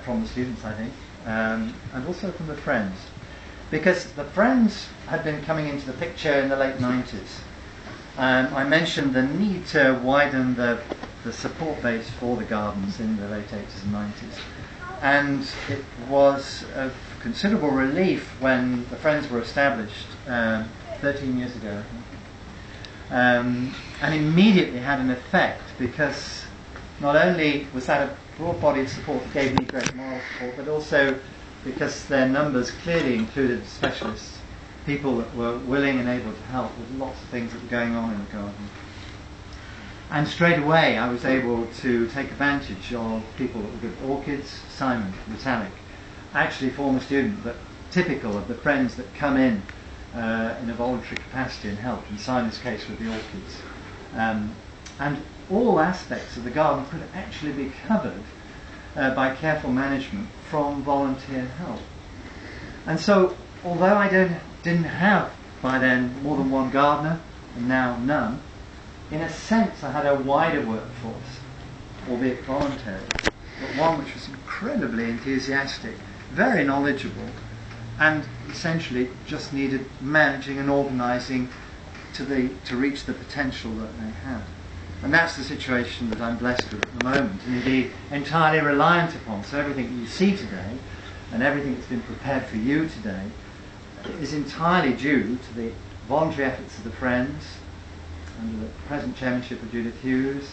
from the students, I think, and also from the Friends. Because the Friends had been coming into the picture in the late 90s. I mentioned the need to widen the support base for the gardens in the late 80s and 90s. And it was of considerable relief when the Friends were established 13 years ago, I think. And immediately had an effect, because not only was that a broad body of support that gave me great moral support, but also because their numbers clearly included specialists, people that were willing and able to help with lots of things that were going on in the garden. And straight away I was able to take advantage of people that were good at orchids. Simon, Botanic, actually former student, but typical of the Friends that come in a voluntary capacity and help, in Simon's case with the orchids. And all aspects of the garden could actually be covered by careful management from volunteer help. And so, although I didn't have by then more than one gardener, and now none, in a sense I had a wider workforce, albeit voluntary, but one which was incredibly enthusiastic, very knowledgeable, and essentially just needed managing and organising to reach the potential that they had. And that's the situation that I'm blessed with at the moment, and indeed entirely reliant upon. So everything that you see today, and everything that's been prepared for you today, is entirely due to the voluntary efforts of the Friends, under the present chairmanship of Judith Hughes,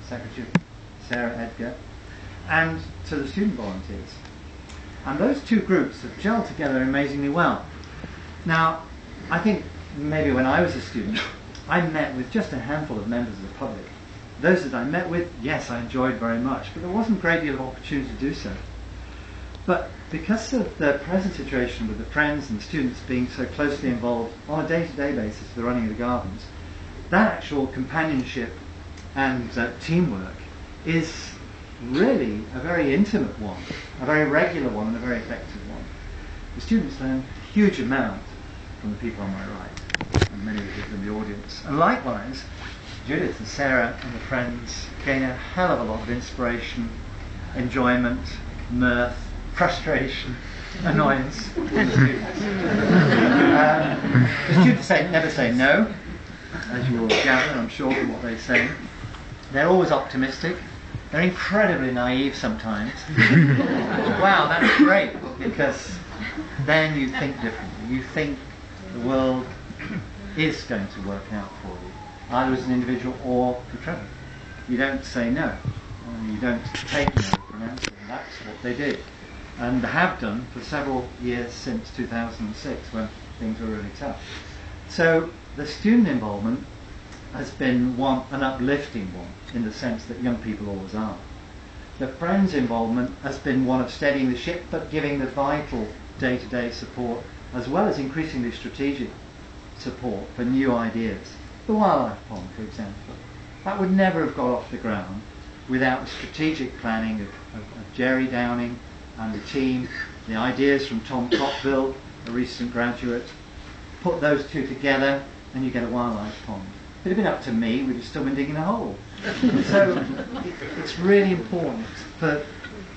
Secretary Sarah Edgar, and to the student volunteers. And those two groups have gelled together amazingly well. Now, I think maybe when I was a student, I met with just a handful of members of the public. Those that I met with, yes, I enjoyed very much, but there wasn't a great deal of opportunity to do so. But because of the present situation with the Friends and the students being so closely involved on a day-to-day basis with the running of the gardens, that actual companionship and teamwork is really a very intimate one, a very regular one, and a very effective one. The students learn a huge amount from the people on my right, and many of you in the audience. And likewise, Judith and Sarah and the Friends gain a hell of a lot of inspiration, enjoyment, mirth, frustration, annoyance from the students. The students never say no, as you will gather, I'm sure, from what they say. They're always optimistic. They're incredibly naive sometimes. Wow, that's great, because then you think differently. You think the world is going to work out for you, either as an individual or for Treborth. You don't say no. You don't take no for an answer. And that's what they did, and have done for several years since 2006, when things were really tough. So the student involvement has been an uplifting one, in the sense that young people always are. The Friends' involvement has been one of steadying the ship, but giving the vital day-to-day support, as well as increasingly strategic support for new ideas. The wildlife pond, for example, that would never have got off the ground without the strategic planning of Jerry Downing and the team, the ideas from Tom Cockville, a recent graduate. Put those two together and you get a wildlife pond. If it had been up to me, we'd have still been digging a hole. So it's really important for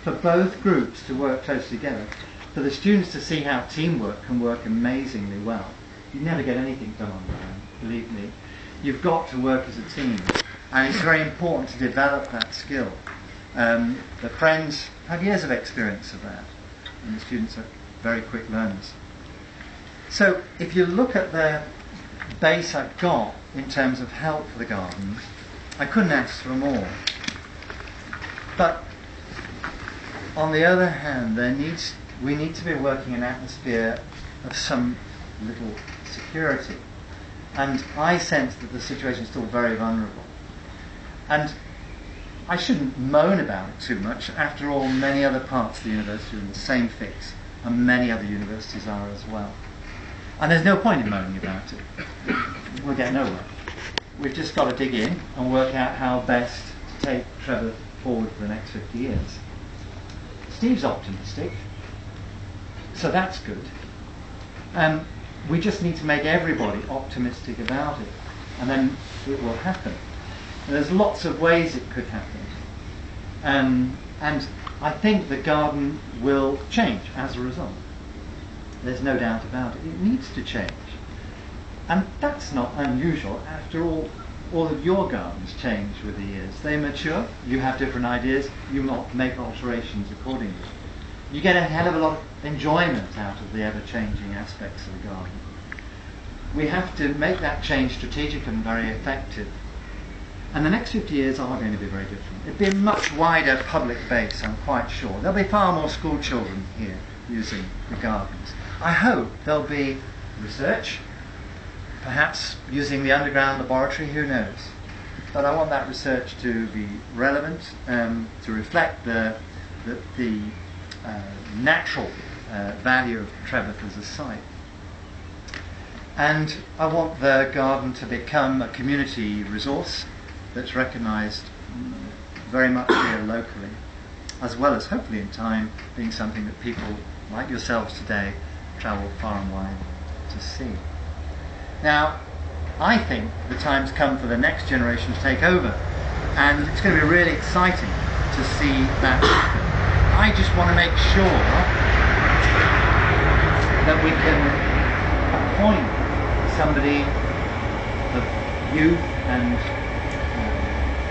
both groups to work closely together, for the students to see how teamwork can work amazingly well. You never get anything done on your own, believe me. You've got to work as a team, and it's very important to develop that skill. The Friends have years of experience of that, and the students are very quick learners. So if you look at the base I've got in terms of help for the gardens, I couldn't ask for more. But on the other hand, we need to be working in an atmosphere of some little security. And I sense that the situation is still very vulnerable. And I shouldn't moan about it too much. After all, many other parts of the university are in the same fix, and many other universities are as well. And there's no point in moaning about it. We'll get nowhere. We've just got to dig in and work out how best to take Treborth forward for the next 50 years. Steve's optimistic, so that's good. We just need to make everybody optimistic about it, and then it will happen. And there's lots of ways it could happen. And I think the garden will change as a result. There's no doubt about it. It needs to change. And that's not unusual. After all of your gardens change with the years. They mature, you have different ideas, you make alterations accordingly. You get a hell of a lot of enjoyment out of the ever-changing aspects of the garden. We have to make that change strategic and very effective. And the next 50 years are going to be very different. It'll be a much wider public base, I'm quite sure. There'll be far more school children here using the gardens. I hope there'll be research, perhaps using the underground laboratory, who knows. But I want that research to be relevant, to reflect the natural value of Treborth as a site. And I want the garden to become a community resource that's recognised very much here locally, as well as hopefully in time being something that people like yourselves today travel far and wide to see. Now, I think the time's come for the next generation to take over, and it's going to be really exciting to see that happen. I just want to make sure that we can appoint somebody of youth and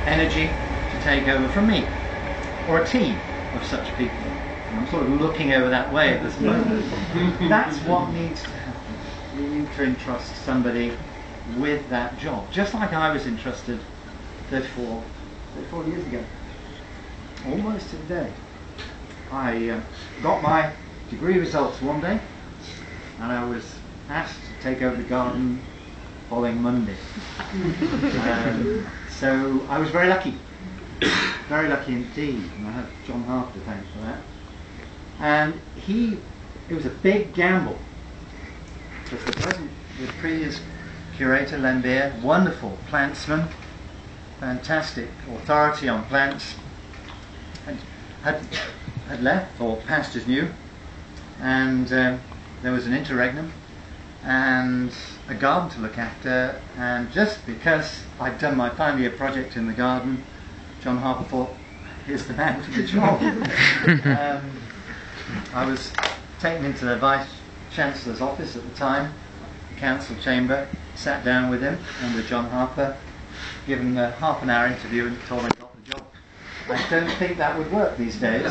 energy to take over from me, or a team of such people. And I'm sort of looking over that way at this moment. That's what needs to happen. We need to entrust somebody with that job, just like I was entrusted 34 years ago, almost to the day. I got my degree results one day, and I was asked to take over the garden following Monday. So I was very lucky indeed, and I have John Harper to thank for that. And it was a big gamble, because the previous curator, Lembeer, wonderful plantsman, fantastic authority on plants, had left for pastures new, and there was an interregnum and a garden to look after, and just because I'd done my final year project in the garden, John Harper thought, here's the man for the job. I was taken into the Vice Chancellor's office at the time, the council chamber, sat down with him and with John Harper, given a half an hour interview and told I got the job. I don't think that would work these days.